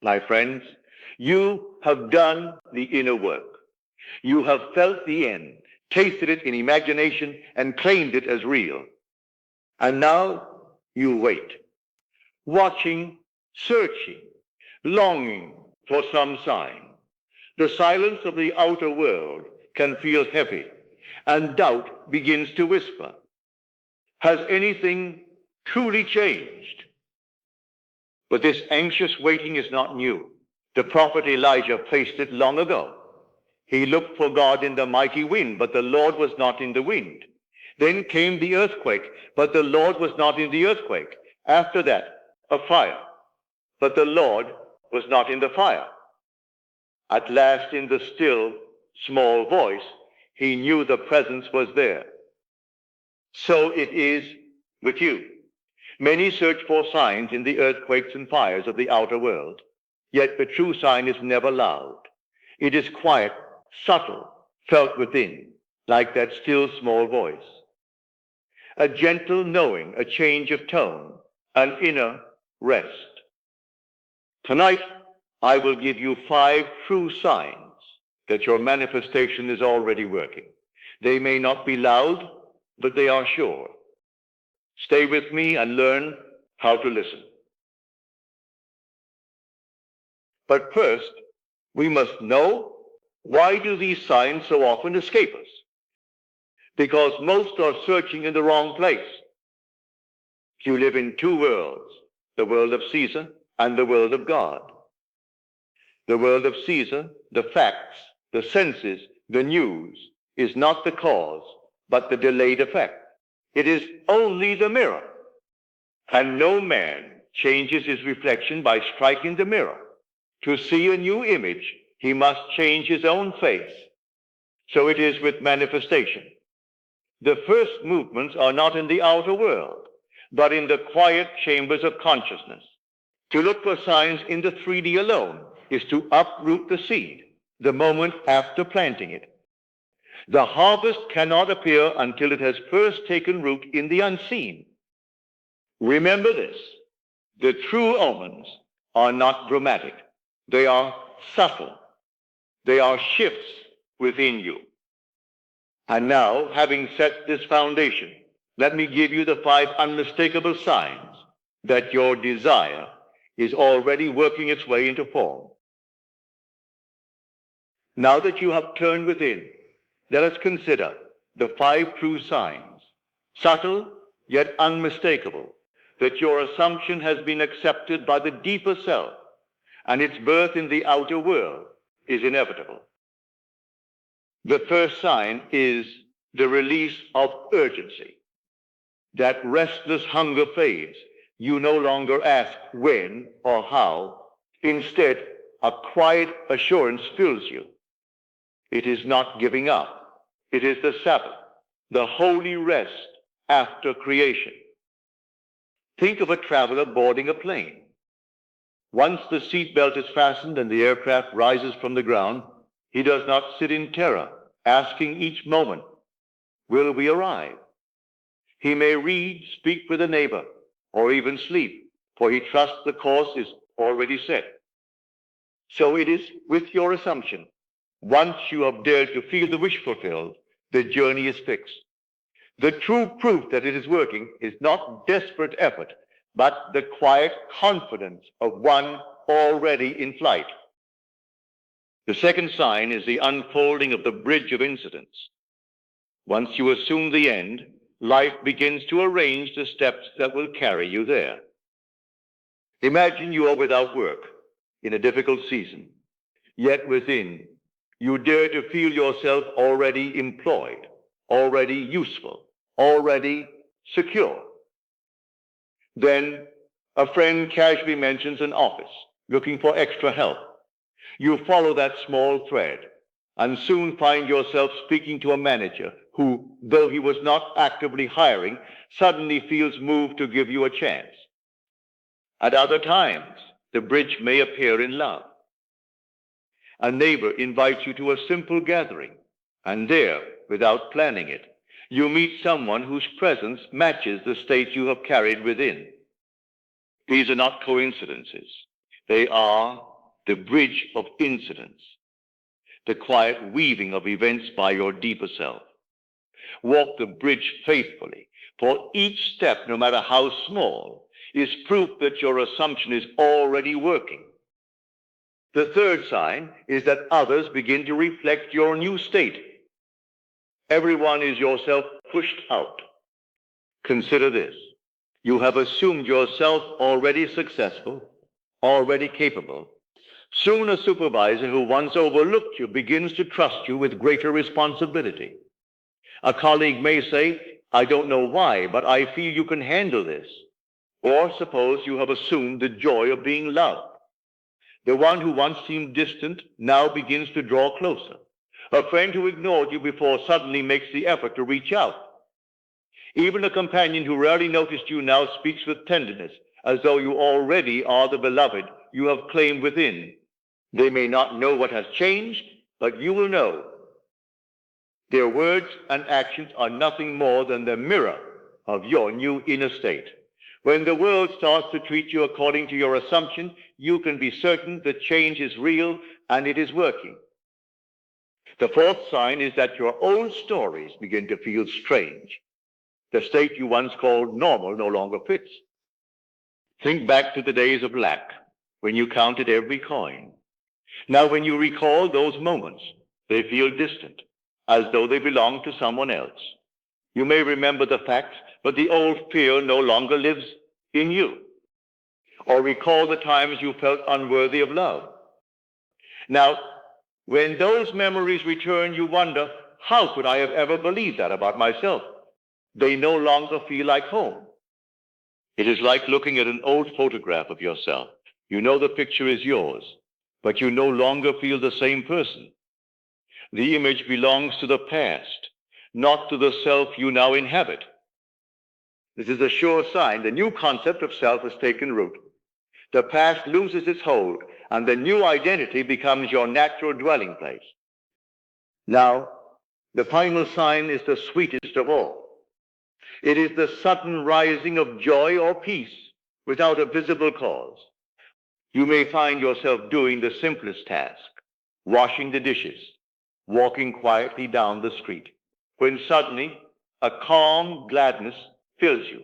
My friends, you have done the inner work. You have felt the end, tasted it in imagination, and claimed it as real. And now you wait, watching, searching, longing for some sign. The silence of the outer world can feel heavy, and doubt begins to whisper. Has anything truly changed? But this anxious waiting is not new. The prophet Elijah faced it long ago. He looked for God in the mighty wind, but the Lord was not in the wind. Then came the earthquake, but the Lord was not in the earthquake. After that, a fire, but the Lord was not in the fire. At last, in the still, small voice, he knew the presence was there. So it is with you. Many search for signs in the earthquakes and fires of the outer world, yet the true sign is never loud. It is quiet, subtle, felt within, like that still small voice. A gentle knowing, a change of tone, an inner rest. Tonight, I will give you 5 true signs that your manifestation is already working. They may not be loud, but they are sure. Stay with me and learn how to listen. But first, we must know, why do these signs so often escape us? Because most are searching in the wrong place. You live in 2 worlds, the world of Caesar and the world of God. The world of Caesar, the facts, the senses, the news, is not the cause, but the delayed effect. It is only the mirror. And no man changes his reflection by striking the mirror. To see a new image, he must change his own face. So it is with manifestation. The first movements are not in the outer world, but in the quiet chambers of consciousness. To look for signs in the 3D alone is to uproot the seed the moment after planting it. The harvest cannot appear until it has first taken root in the unseen. Remember this: the true omens are not dramatic. They are subtle. They are shifts within you. And now, having set this foundation, let me give you the 5 unmistakable signs that your desire is already working its way into form. Now that you have turned within, let us consider the 5 true signs, subtle yet unmistakable, that your assumption has been accepted by the deeper self, and its birth in the outer world is inevitable. The first sign is the release of urgency. That restless hunger fades. You no longer ask when or how. Instead, a quiet assurance fills you. It is not giving up. It is the Sabbath, the holy rest after creation. Think of a traveler boarding a plane. Once the seatbelt is fastened and the aircraft rises from the ground, he does not sit in terror, asking each moment, will we arrive? He may read, speak with a neighbor, or even sleep, for he trusts the course is already set. So it is with your assumption. Once you have dared to feel the wish fulfilled, the journey is fixed. The true proof that it is working is not desperate effort, but the quiet confidence of one already in flight. The second sign is the unfolding of the bridge of incidents. Once you assume the end, life begins to arrange the steps that will carry you there. Imagine you are without work in a difficult season, yet within, you dare to feel yourself already employed, already useful, already secure. Then a friend casually mentions an office looking for extra help. You follow that small thread and soon find yourself speaking to a manager who, though he was not actively hiring, suddenly feels moved to give you a chance. At other times, the bridge may appear in love. A neighbor invites you to a simple gathering, and there, without planning it, you meet someone whose presence matches the state you have carried within. These are not coincidences. They are the bridge of incidents, the quiet weaving of events by your deeper self. Walk the bridge faithfully, for each step, no matter how small, is proof that your assumption is already working. The third sign is that others begin to reflect your new state. Everyone is yourself pushed out. Consider this. You have assumed yourself already successful, already capable. Soon a supervisor who once overlooked you begins to trust you with greater responsibility. A colleague may say, I don't know why, but I feel you can handle this. Or suppose you have assumed the joy of being loved. The one who once seemed distant now begins to draw closer. A friend who ignored you before suddenly makes the effort to reach out. Even a companion who rarely noticed you now speaks with tenderness, as though you already are the beloved you have claimed within. They may not know what has changed, but you will know. Their words and actions are nothing more than the mirror of your new inner state. When the world starts to treat you according to your assumption, you can be certain that change is real and it is working. The fourth sign is that your old stories begin to feel strange. The state you once called normal no longer fits. Think back to the days of lack, when you counted every coin. Now when you recall those moments, they feel distant, as though they belong to someone else. You may remember the facts, but the old fear no longer lives in you. Or recall the times you felt unworthy of love. Now, when those memories return, you wonder, how could I have ever believed that about myself? They no longer feel like home. It is like looking at an old photograph of yourself. You know the picture is yours, but you no longer feel the same person. The image belongs to the past, not to the self you now inhabit. This is a sure sign the new concept of self has taken root. The past loses its hold, and the new identity becomes your natural dwelling place. Now, the final sign is the sweetest of all. It is the sudden rising of joy or peace without a visible cause. You may find yourself doing the simplest task, washing the dishes, walking quietly down the street, when suddenly a calm gladness fills you.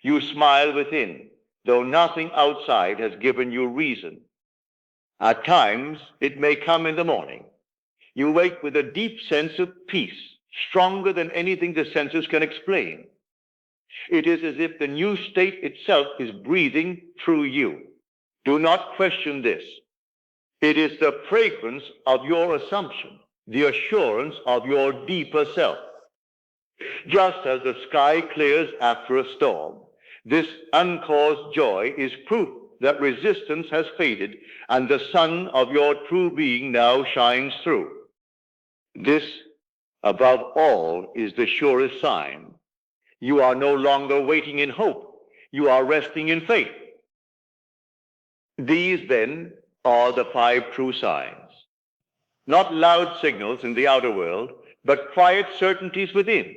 You smile within, though nothing outside has given you reason. At times, it may come in the morning. You wake with a deep sense of peace, stronger than anything the senses can explain. It is as if the new state itself is breathing through you. Do not question this. It is the fragrance of your assumption, the assurance of your deeper self. Just as the sky clears after a storm, this uncaused joy is proof that resistance has faded and the sun of your true being now shines through. This, above all, is the surest sign. You are no longer waiting in hope. You are resting in faith. These, then, are the 5 true signs. Not loud signals in the outer world, but quiet certainties within.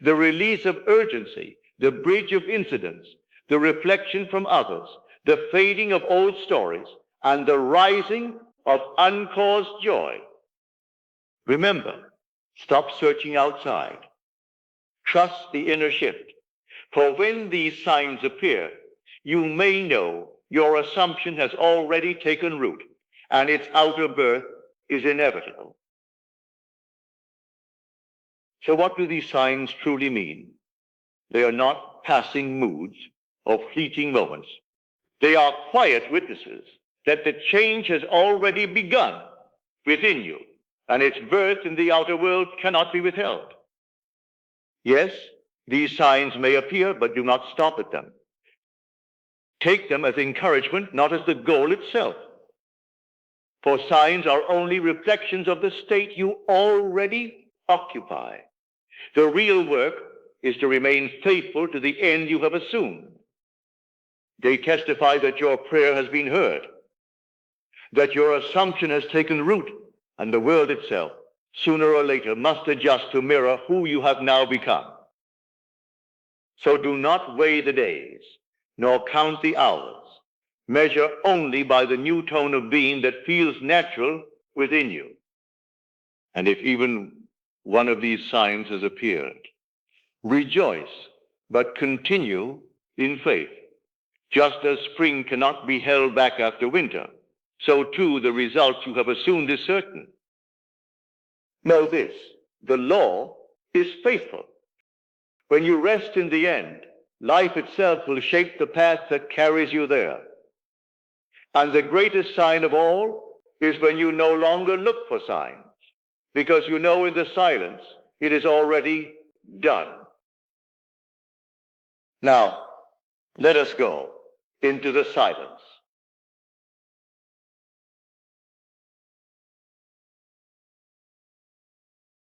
The release of urgency, the bridge of incidents, the reflection from others, the fading of old stories, and the rising of uncaused joy. Remember, stop searching outside. Trust the inner shift. For when these signs appear, you may know your assumption has already taken root, and its outer birth is inevitable. So what do these signs truly mean? They are not passing moods or fleeting moments. They are quiet witnesses that the change has already begun within you, and its birth in the outer world cannot be withheld. Yes, these signs may appear, but do not stop at them. Take them as encouragement, not as the goal itself. For signs are only reflections of the state you already occupy. The real work is to remain faithful to the end you have assumed. They testify that your prayer has been heard, that your assumption has taken root, and the world itself, sooner or later, must adjust to mirror who you have now become. So do not weigh the days, nor count the hours. Measure only by the new tone of being that feels natural within you. And if even one of these signs has appeared, rejoice, but continue in faith. Just as spring cannot be held back after winter, so too the result you have assumed is certain. Know this, the law is faithful. When you rest in the end, life itself will shape the path that carries you there. And the greatest sign of all is when you no longer look for signs, because you know in the silence it is already done. Now, let us go into the silence.